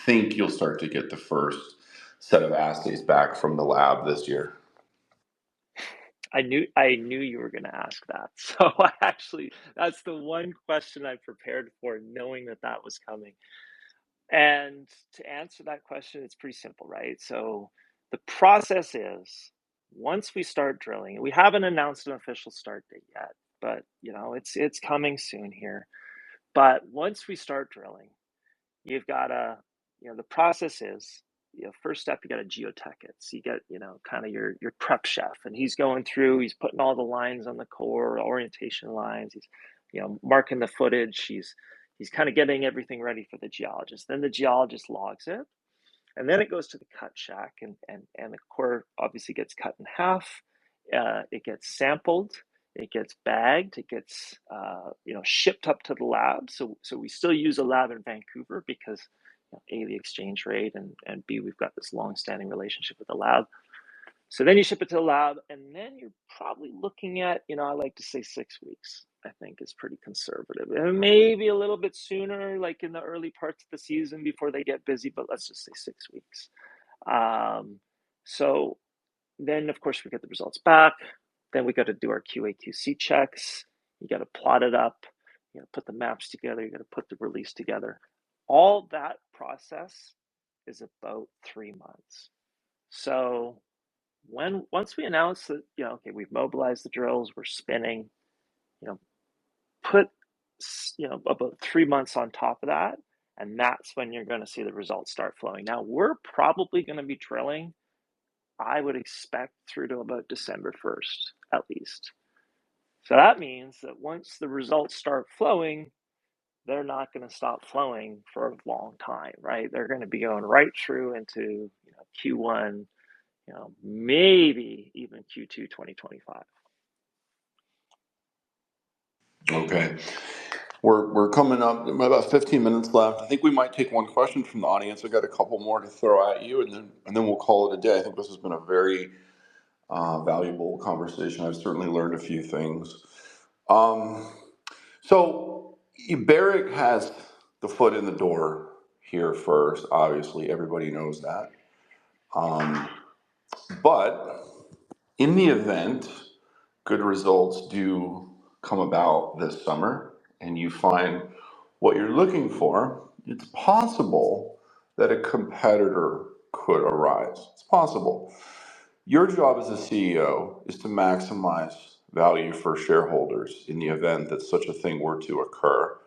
think you'll start to get the first set of assays back from the lab this year. I knew you were going to ask that. So that's the one question I prepared for, knowing that was coming. And to answer that question, it's pretty simple, right? So the process is, once we start drilling, we haven't announced an official start date yet, but it's coming soon here. But once we start drilling, you've got to, the process is, first step, you got to geotech it. So you get, kind of your prep chef, and he's going through, he's putting all the lines on the core, orientation lines. He's, marking the footage. He's kind of getting everything ready for the geologist. Then the geologist logs it, and then it goes to the cut shack, and the core obviously gets cut in half. It gets sampled, it gets bagged, it gets shipped up to the lab. So we still use a lab in Vancouver because A, the exchange rate, and B, we've got this long-standing relationship with the lab. So then you ship it to the lab, and then you're probably looking at, I like to say 6 weeks, I think is pretty conservative. And maybe a little bit sooner, like in the early parts of the season before they get busy, but let's just say 6 weeks. So then, of course, we get the results back. Then we got to do our QA/QC checks. You got to plot it up. You got to put the maps together. You got to put the release together. All that process is about 3 months. So once we announce that, okay, we've mobilized the drills, we're spinning, put, about 3 months on top of that, and that's when you're going to see the results start flowing. Now, we're probably going to be drilling, I would expect, through to about December 1st, at least. So that means that once the results start flowing, they're not going to stop flowing for a long time, right? They're going to be going right through into Q1, maybe even Q2 2025. Okay. We're coming up about 15 minutes left. I think we might take one question from the audience. I got a couple more to throw at you, and then we'll call it a day. I think this has been a very valuable conversation. I've certainly learned a few things. So Barrick has the foot in the door here first. Obviously, everybody knows that. But in the event good results do come about this summer and you find what you're looking for, it's possible that a competitor could arise. It's possible. Your job as a CEO is to maximize value for shareholders in the event that such a thing were to occur.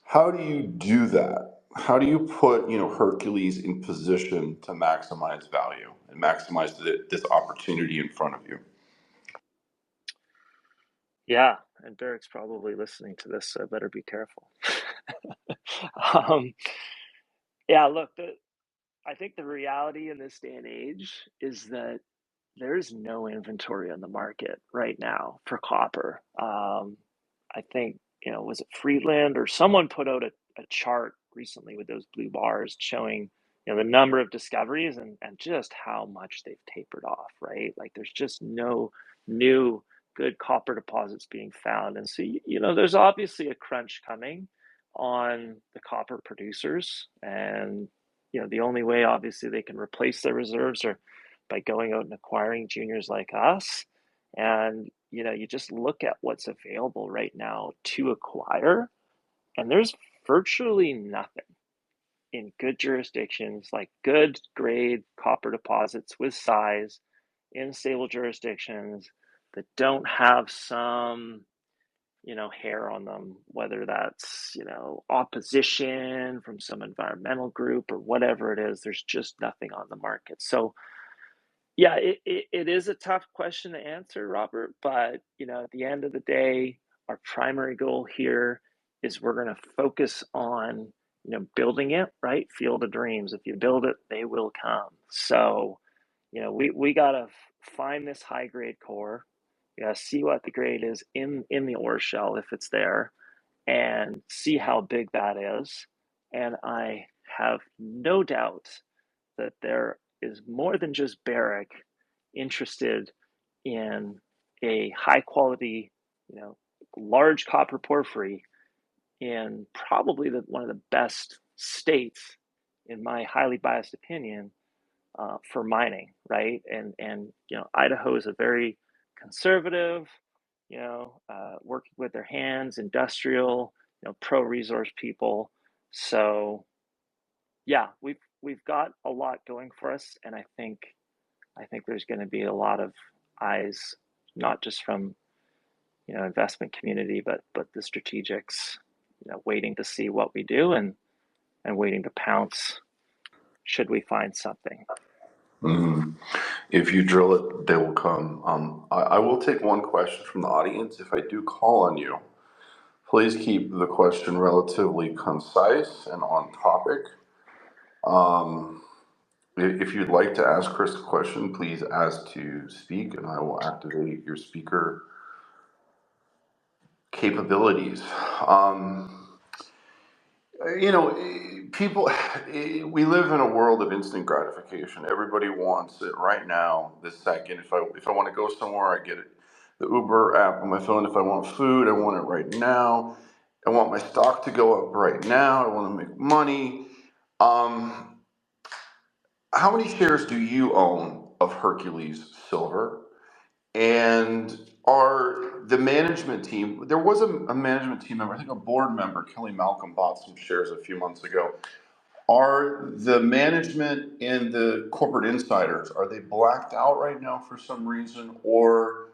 How do you do that? How do you put, Hercules in position to maximize value and maximize this opportunity in front of you? Yeah, and Barrick's probably listening to this, so I better be careful. Yeah, look, I think the reality in this day and age is that there's no inventory on the market right now for copper. I think, was it Friedland or someone put out a chart recently with those blue bars showing, the number of discoveries and just how much they've tapered off, right? Like there's just no new good copper deposits being found. And so, there's obviously a crunch coming on the copper producers. And, the only way obviously they can replace their reserves are by going out and acquiring juniors like us. And, you just look at what's available right now to acquire, and there's virtually nothing in good jurisdictions, like good grade copper deposits with size in stable jurisdictions that don't have some, hair on them, whether that's, opposition from some environmental group or whatever it is. There's just nothing on the market. So, yeah, it is a tough question to answer, Robert, but at the end of the day, our primary goal here is we're going to focus on building it, right? Field of dreams. If you build it, they will come. So, we got to find this high grade core. We got to see what the grade is in the ore shell if it's there, and see how big that is. And I have no doubt that there is more than just Barrick interested in a high quality, large copper porphyry in probably one of the best states, in my highly biased opinion, for mining, right? And Idaho is a very conservative, working with their hands, industrial, pro resource people. So yeah, we've got a lot going for us, and I think there's going to be a lot of eyes, not just from investment community, but the strategics, waiting to see what we do and waiting to pounce should we find something. Mm. If you drill it, they will come. I will take one question from the audience. If I do call on you, please keep the question relatively concise and on topic. If you'd like to ask Chris a question, please ask to speak, and I will activate your speaker capabilities. People, we live in a world of instant gratification. Everybody wants it right now, this second. If I want to go somewhere, I get it. The Uber app on my phone. If I want food, I want it right now. I want my stock to go up right now. I want to make money. How many shares do you own of Hercules Silver? And are the management team, there was a management team member, I think a board member, Kelly Malcolm, bought some shares a few months ago. Are the management and the corporate insiders, are they blacked out right now for some reason, or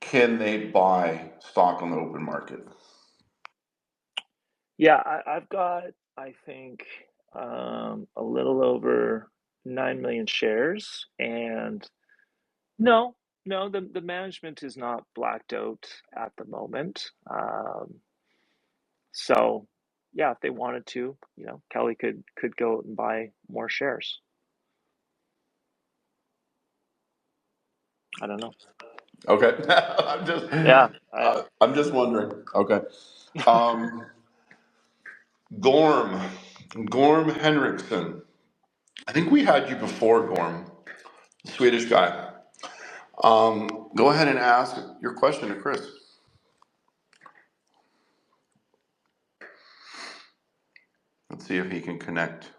can they buy stock on the open market? Yeah, I've got, I think, a little over 9 million shares, and no, the management is not blacked out at the moment. So yeah, if they wanted to, Kelly could go out and buy more shares. I don't know. Okay. Yeah, I'm just wondering. Okay. Um, Gorm Henriksen. I think we had you before, Gorm, Swedish guy. Go ahead and ask your question to Chris. Let's see if he can connect.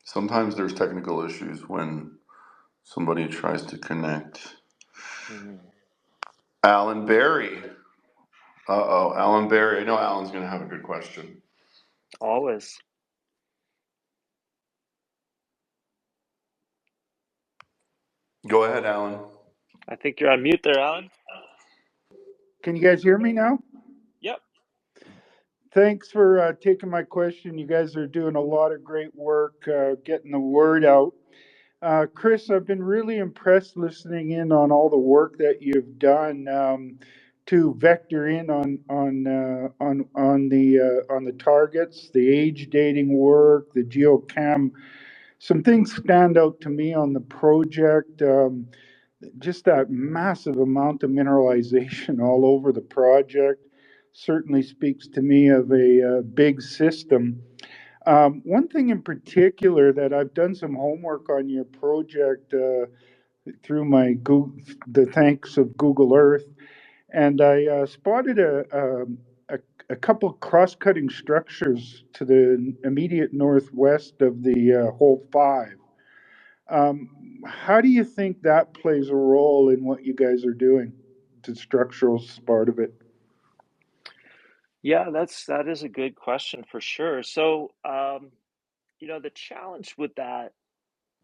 Sometimes there's technical issues when somebody tries to connect. Alan Berry. Uh-oh, Alan Berry. I know Alan's going to have a good question. always. Go ahead, Alan. I think you're on mute there, Alan. Can you guys hear me now? Yep. Thanks for taking my question. You guys are doing a lot of great work getting the word out. Chris, I've been really impressed listening in on all the work that you've done to vector in on the targets, the age dating work, the geochem. Some things stand out to me on the project. just that massive amount of mineralization all over the project certainly speaks to me of a big system. One thing in particular that I've done some homework on your project through my the thanks of Google Earth, and I spotted a couple cross-cutting structures to the immediate northwest of the hole 5. How do you think that plays a role in what you guys are doing, the structural part of it? Yeah, that is a good question for sure. So, the challenge with that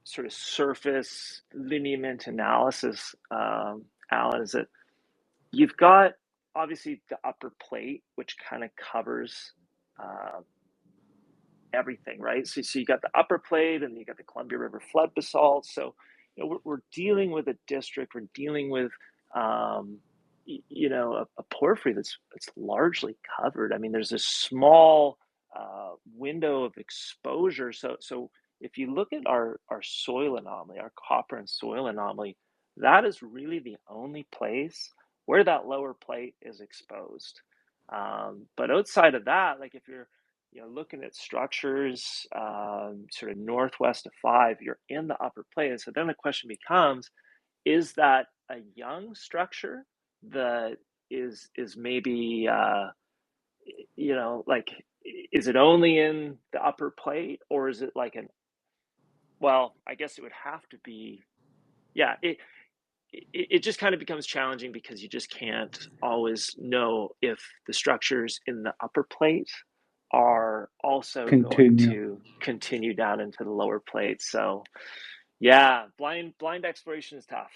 sort of surface lineament analysis, Alan, is that you've got obviously the upper plate, which kind of covers uh, everything, right? So you got the upper plate and you got the Columbia River flood basalt. So, we're dealing with a district, we're dealing with, um, a porphyry that's largely covered. I mean, there's a small window of exposure. So if you look at our soil anomaly, our copper and soil anomaly, that is really the only place where that lower plate is exposed. But outside of that, like if you're looking at structures sort of northwest of 5, you're in the upper plate. And so then the question becomes, is that a young structure that is maybe like, is it only in the upper plate, or is it like well, I guess it would have to be, yeah, it just kind of becomes challenging because you just can't always know if the structures in the upper plate are also going Continue. to continue down into the lower plate. So yeah, blind exploration is tough.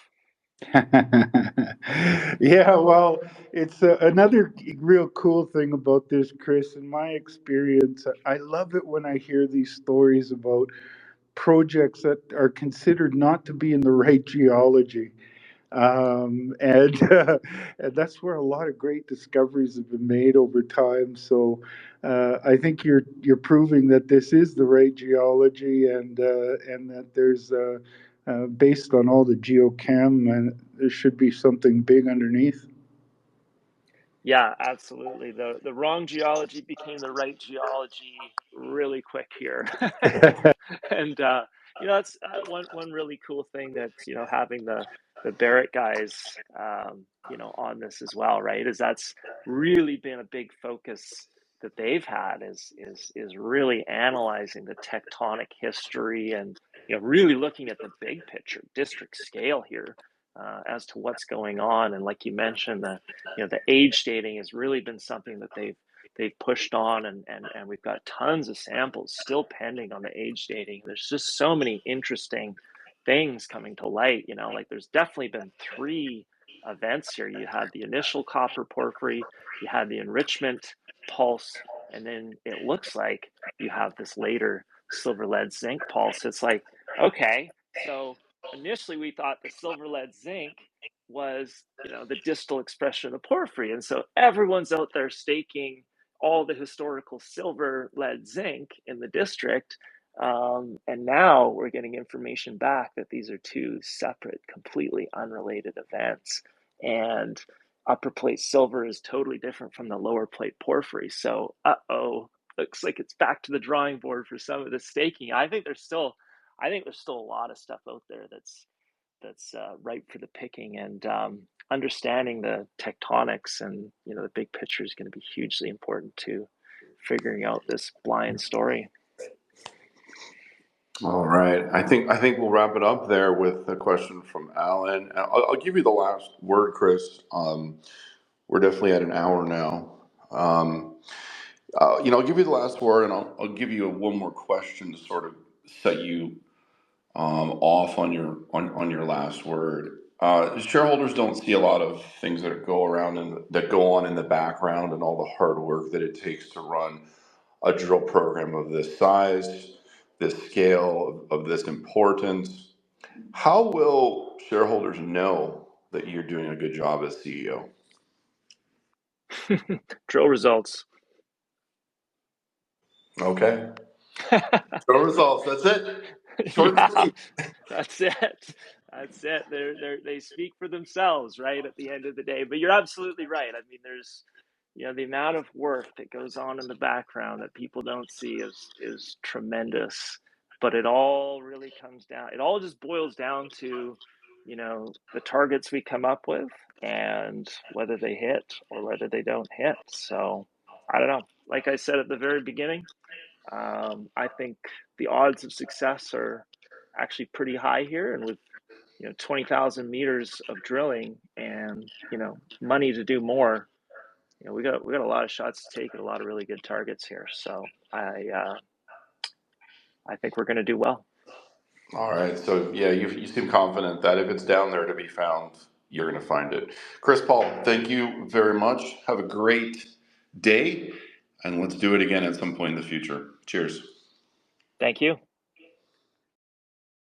Yeah, well, it's another real cool thing about this, Chris. In my experience, I love it when I hear these stories about projects that are considered not to be in the right geology. And, and that's where a lot of great discoveries have been made over time. So I think you're proving that this is the right geology, and that there's based on all the geochem, and there should be something big underneath. Yeah, absolutely. The wrong geology became the right geology really quick here. And that's one really cool thing that having the Barrick guys on this as well, right? Is that's really been a big focus that they've had, is really analyzing the tectonic history, and really looking at the big picture, district scale here, as to what's going on. And like you mentioned, the age dating has really been something that they've pushed on, and we've got tons of samples still pending on the age dating. There's just so many interesting things coming to light. Like there's definitely been 3 events here. You had the initial copper porphyry, you had the enrichment pulse, and then it looks like you have this later silver lead zinc pulse. It's like, okay, so initially we thought the silver lead zinc was the distal expression of porphyry, and so everyone's out there staking all the historical silver lead zinc in the district, and now we're getting information back that these are 2 separate, completely unrelated events, and upper plate silver is totally different from the lower plate porphyry. So looks like it's back to the drawing board for some of the staking. I think there's still a lot of stuff out there that's ripe for the picking, and understanding the tectonics and the big picture is going to be hugely important to figuring out this blind story. All right. I think we'll wrap it up there with a question from Alan. I'll give you the last word, Chris. We're definitely at an hour now. Um, I'll give you the last word, and I'll give you one more question to sort of set you off on your last word. Shareholders don't see a lot of things that go around and that go on in the background, and all the hard work that it takes to run a drill program of this size, this scale, of this importance. How will shareholders know that you're doing a good job as CEO? Drill results. Okay. Show results. That's it. Short and Yeah, sweet. that's it. That's it. They speak for themselves, right? At the end of the day. But you're absolutely right. I mean, there's, the amount of work that goes on in the background that people don't see is tremendous. But it all really comes down. It all just boils down to, the targets we come up with and whether they hit or whether they don't hit. So I don't know. Like I said at the very beginning, I think the odds of success are actually pretty high here, and with 20,000 meters of drilling and money to do more, we got a lot of shots to take and a lot of really good targets here. So I think we're going to do well. All right. So yeah, you seem confident that if it's down there to be found, you're going to find it. Chris Paul, thank you very much. Have a great day, and let's do it again at some point in the future. Cheers. Thank you.